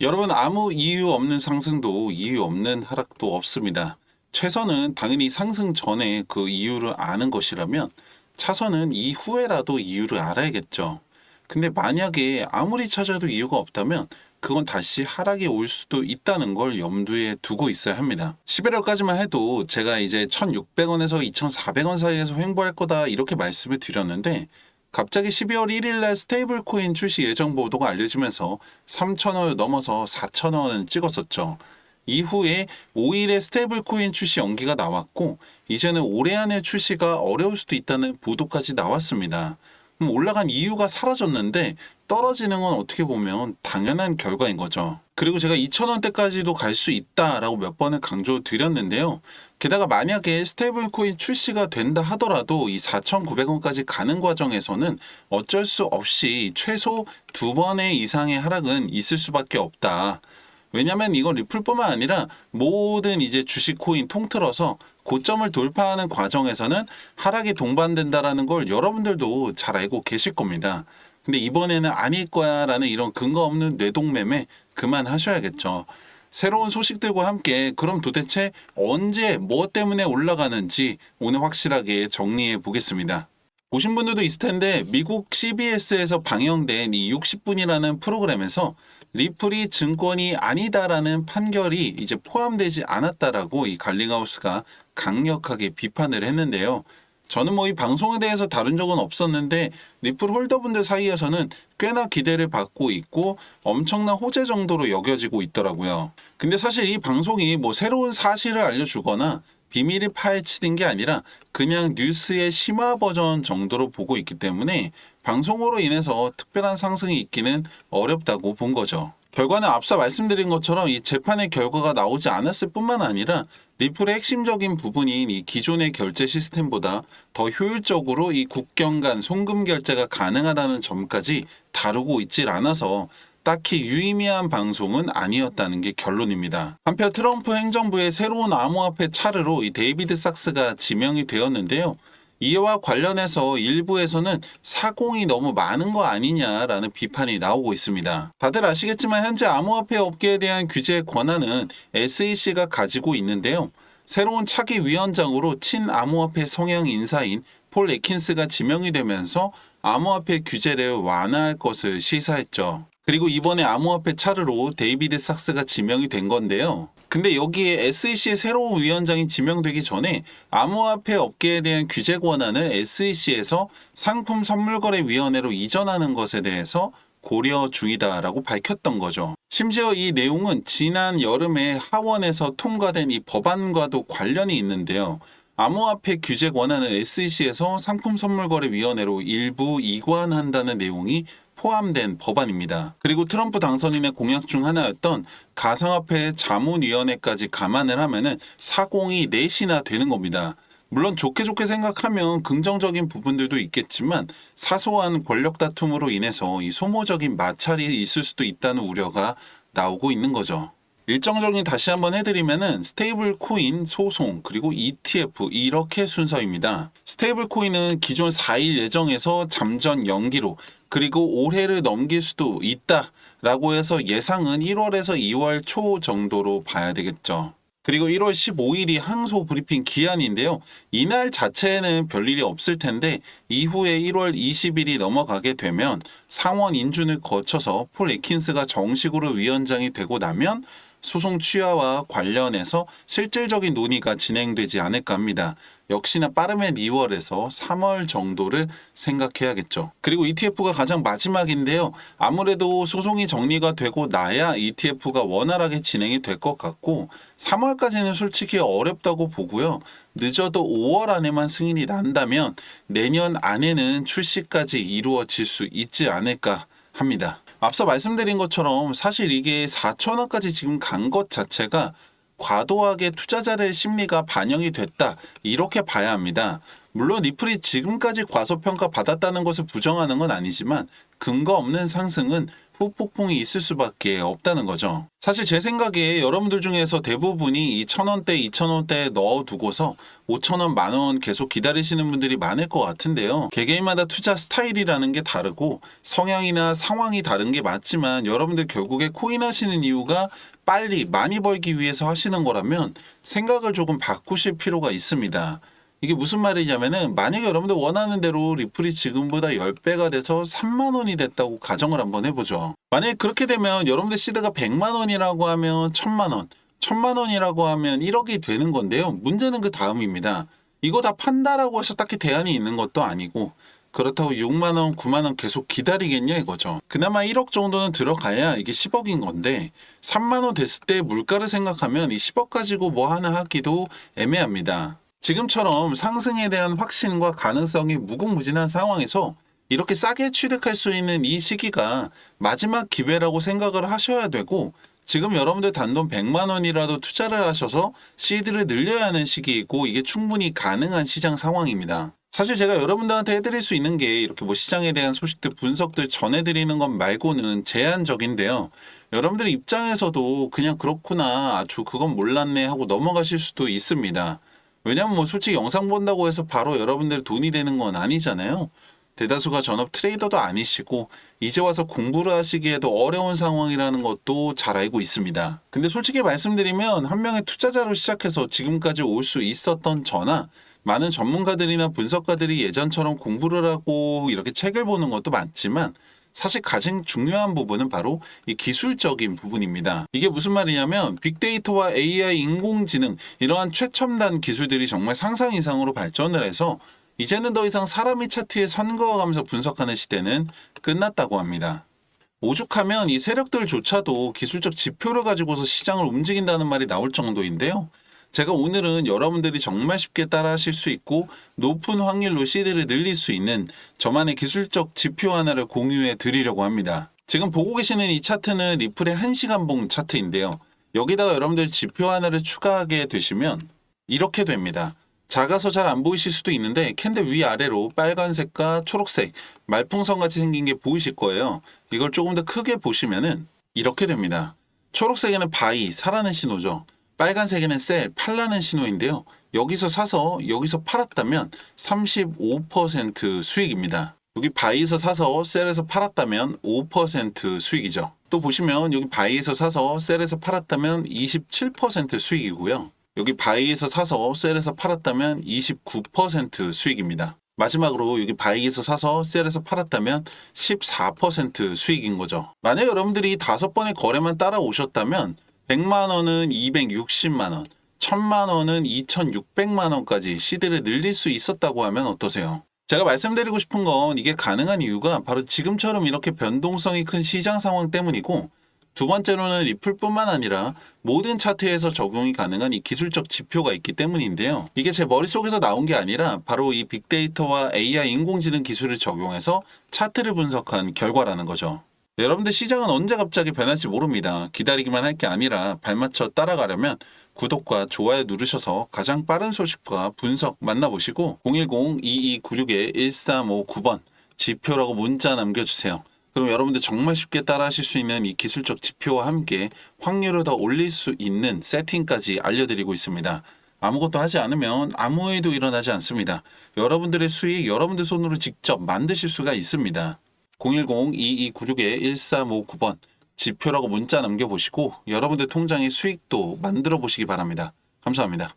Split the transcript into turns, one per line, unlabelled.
여러분, 아무 이유 없는 상승도 이유 없는 하락도 없습니다. 최선은 당연히 상승 전에 그 이유를 아는 것이라면 차선은 이후에라도 이유를 알아야겠죠. 근데 만약에 아무리 찾아도 이유가 없다면 그건 다시 하락이 올 수도 있다는 걸 염두에 두고 있어야 합니다. 11월까지만 해도 제가 이제 1,600원에서 2,400원 사이에서 횡보할 거다 이렇게 말씀을 드렸는데 갑자기 12월 1일 날 스테이블 코인 출시 예정 보도가 알려지면서 3,000원을 넘어서 4,000원을 찍었었죠. 이후에 5일에 스테이블 코인 출시 연기가 나왔고 이제는 올해 안에 출시가 어려울 수도 있다는 보도까지 나왔습니다. 그럼 올라간 이유가 사라졌는데 떨어지는 건 어떻게 보면 당연한 결과인 거죠. 그리고 제가 2,000원대까지도 갈 수 있다라고 몇 번을 강조드렸는데요. 게다가 만약에 스테이블 코인 출시가 된다 하더라도 이 4,900원까지 가는 과정에서는 어쩔 수 없이 최소 2번의 이상의 하락은 있을 수밖에 없다. 왜냐면 이건 리플뿐만 아니라 모든 이제 주식 코인 통틀어서 고점을 돌파하는 과정에서는 하락이 동반된다라는 걸 여러분들도 잘 알고 계실 겁니다. 근데 이번에는 아닐 거야 라는 이런 근거 없는 뇌동매매 그만하셔야겠죠. 새로운 소식들과 함께 그럼 도대체 언제 뭐 때문에 올라가는지 오늘 확실하게 정리해 보겠습니다. 보신 분들도 있을 텐데 미국 CBS에서 방영된 이 60분이라는 프로그램에서 리플이 증권이 아니다라는 판결이 이제 포함되지 않았다라고 이 갈링하우스가 강력하게 비판을 했는데요. 저는 뭐 이 방송에 대해서 다룬 적은 없었는데 리플 홀더분들 사이에서는 꽤나 기대를 받고 있고 엄청난 호재 정도로 여겨지고 있더라고요. 근데 사실 이 방송이 뭐 새로운 사실을 알려주거나 비밀이 파헤치는 게 아니라 그냥 뉴스의 심화 버전 정도로 보고 있기 때문에 방송으로 인해서 특별한 상승이 있기는 어렵다고 본 거죠. 결과는 앞서 말씀드린 것처럼 이 재판의 결과가 나오지 않았을 뿐만 아니라 리플의 핵심적인 부분인 이 기존의 결제 시스템보다 더 효율적으로 이 국경 간 송금 결제가 가능하다는 점까지 다루고 있질 않아서 딱히 유의미한 방송은 아니었다는 게 결론입니다. 한편 트럼프 행정부의 새로운 암호화폐 차르로 이 데이비드 sak스가 지명이 되었는데요. 이와 관련해서 일부에서는 사공이 너무 많은 거 아니냐라는 비판이 나오고 있습니다. 다들 아시겠지만 현재 암호화폐 업계에 대한 규제 권한은 SEC가 가지고 있는데요. 새로운 차기 위원장으로 친암호화폐 성향 인사인 폴 애킨스가 지명이 되면서 암호화폐 규제를 완화할 것을 시사했죠. 그리고 이번에 암호화폐 차르로 데이비드 sak스가 지명이 된 건데요. 근데 여기에 SEC의 새로운 위원장이 지명되기 전에 암호화폐 업계에 대한 규제 권한을 SEC에서 상품선물거래위원회로 이전하는 것에 대해서 고려 중이다라고 밝혔던 거죠. 심지어 이 내용은 지난 여름에 하원에서 통과된 이 법안과도 관련이 있는데요. 암호화폐 규제 권한을 SEC에서 상품선물거래위원회로 일부 이관한다는 내용이 포함된 법안입니다. 그리고 트럼프 당선인의 공약 중 하나였던 가상화폐 자문위원회까지 감안을 하면은 사공이 넷이나 되는 겁니다. 물론 좋게 생각하면 긍정적인 부분들도 있겠지만 사소한 권력 다툼으로 인해서 이 소모적인 마찰이 있을 수도 있다는 우려가 나오고 있는 거죠. 일정 정리 다시 한번 해드리면은 스테이블 코인 소송 그리고 ETF 이렇게 순서입니다. 스테이블 코인은 기존 4일 예정에서 잠전 연기로 그리고 올해를 넘길 수도 있다라고 해서 예상은 1월에서 2월 초 정도로 봐야 되겠죠. 그리고 1월 15일이 항소 브리핑 기한인데요. 이날 자체에는 별일이 없을 텐데 이후에 1월 20일이 넘어가게 되면 상원 인준을 거쳐서 폴 애킨스가 정식으로 위원장이 되고 나면 소송 취하와 관련해서 실질적인 논의가 진행되지 않을까 합니다. 역시나 빠르면 2월에서 3월 정도를 생각해야겠죠. 그리고 ETF가 가장 마지막인데요. 아무래도 소송이 정리가 되고 나야 ETF가 원활하게 진행이 될 것 같고 3월까지는 솔직히 어렵다고 보고요. 늦어도 5월 안에만 승인이 난다면 내년 안에는 출시까지 이루어질 수 있지 않을까 합니다. 앞서 말씀드린 것처럼 사실 이게 4,000원까지 지금 간 것 자체가 과도하게 투자자들의 심리가 반영이 됐다 이렇게 봐야 합니다. 물론 리플이 지금까지 과소평가 받았다는 것을 부정하는 건 아니지만 근거 없는 상승은 후폭풍이 있을 수밖에 없다는 거죠. 사실 제 생각에 여러분들 중에서 대부분이 이 1,000원대, 2,000원대에 넣어두고서 5,000원, 만원 계속 기다리시는 분들이 많을 것 같은데요. 개개인마다 투자 스타일이라는 게 다르고 성향이나 상황이 다른 게 맞지만 여러분들 결국에 코인 하시는 이유가 빨리 많이 벌기 위해서 하시는 거라면 생각을 조금 바꾸실 필요가 있습니다. 이게 무슨 말이냐면은 만약에 여러분들 원하는 대로 리플이 지금보다 10배가 돼서 3만 원이 됐다고 가정을 한번 해보죠. 만약에 그렇게 되면 여러분들 시드가 100만 원이라고 하면 1000만 원, 1000만 원이라고 하면 1억이 되는 건데요. 문제는 그 다음입니다. 이거 다 판다라고 해서 딱히 대안이 있는 것도 아니고 그렇다고 6만 원, 9만 원 계속 기다리겠냐 이거죠. 그나마 1억 정도는 들어가야 이게 10억인 건데 3만 원 됐을 때 물가를 생각하면 이 10억 가지고 뭐 하나 하기도 애매합니다. 지금처럼 상승에 대한 확신과 가능성이 무궁무진한 상황에서 이렇게 싸게 취득할 수 있는 이 시기가 마지막 기회라고 생각을 하셔야 되고 지금 여러분들 단돈 100만 원이라도 투자를 하셔서 시드를 늘려야 하는 시기이고 이게 충분히 가능한 시장 상황입니다. 사실 제가 여러분들한테 해드릴 수 있는 게 이렇게 뭐 시장에 대한 소식들 분석들 전해드리는 것 말고는 제한적인데요. 여러분들 입장에서도 그냥 그렇구나 아주 그건 몰랐네 하고 넘어가실 수도 있습니다. 왜냐면 뭐 솔직히 영상 본다고 해서 바로 여러분들 돈이 되는 건 아니잖아요. 대다수가 전업 트레이더도 아니시고 이제 와서 공부를 하시기에도 어려운 상황이라는 것도 잘 알고 있습니다. 근데 솔직히 말씀드리면 한 명의 투자자로 시작해서 지금까지 올 수 있었던 저나 많은 전문가들이나 분석가들이 예전처럼 공부를 하고 이렇게 책을 보는 것도 많지만 사실 가장 중요한 부분은 바로 이 기술적인 부분입니다. 이게 무슨 말이냐면 빅데이터와 AI, 인공지능 이러한 최첨단 기술들이 정말 상상 이상으로 발전을 해서 이제는 더 이상 사람이 차트에 선 그어가면서 분석하는 시대는 끝났다고 합니다. 오죽하면 이 세력들조차도 기술적 지표를 가지고서 시장을 움직인다는 말이 나올 정도인데요. 제가 오늘은 여러분들이 정말 쉽게 따라하실 수 있고 높은 확률로 시드를 늘릴 수 있는 저만의 기술적 지표 하나를 공유해 드리려고 합니다. 지금 보고 계시는 이 차트는 리플의 1시간봉 차트인데요. 여기다가 여러분들 지표 하나를 추가하게 되시면 이렇게 됩니다. 작아서 잘 안 보이실 수도 있는데 캔들 위아래로 빨간색과 초록색 말풍선 같이 생긴 게 보이실 거예요. 이걸 조금 더 크게 보시면은 이렇게 됩니다. 초록색에는 바이, 사라는 신호죠. 빨간색에는 셀, 팔라는 신호인데요. 여기서 사서 여기서 팔았다면 35% 수익입니다. 여기 바이에서 사서 셀에서 팔았다면 5% 수익이죠. 또 보시면 여기 바이에서 사서 셀에서 팔았다면 27% 수익이고요. 여기 바이에서 사서 셀에서 팔았다면 29% 수익입니다. 마지막으로 여기 바이에서 사서 셀에서 팔았다면 14% 수익인 거죠. 만약 여러분들이 5번의 거래만 따라오셨다면 100만 원은 260만 원, 1000만 원은 2600만 원까지 시드를 늘릴 수 있었다고 하면 어떠세요? 제가 말씀드리고 싶은 건 이게 가능한 이유가 바로 지금처럼 이렇게 변동성이 큰 시장 상황 때문이고 두 번째로는 리플뿐만 아니라 모든 차트에서 적용이 가능한 이 기술적 지표가 있기 때문인데요. 이게 제 머릿속에서 나온 게 아니라 바로 이 빅데이터와 AI 인공지능 기술을 적용해서 차트를 분석한 결과라는 거죠. 여러분들 시장은 언제 갑자기 변할지 모릅니다. 기다리기만 할 게 아니라 발맞춰 따라가려면 구독과 좋아요 누르셔서 가장 빠른 소식과 분석 만나보시고 010-2296-1359번 지표라고 문자 남겨주세요. 그럼 여러분들 정말 쉽게 따라하실 수 있는 이 기술적 지표와 함께 확률을 더 올릴 수 있는 세팅까지 알려드리고 있습니다. 아무것도 하지 않으면 아무 일도 일어나지 않습니다. 여러분들의 수익 여러분들 손으로 직접 만드실 수가 있습니다. 010-2296-1359번 지표라고 문자 남겨보시고 여러분들 통장의 수익도 만들어 보시기 바랍니다. 감사합니다.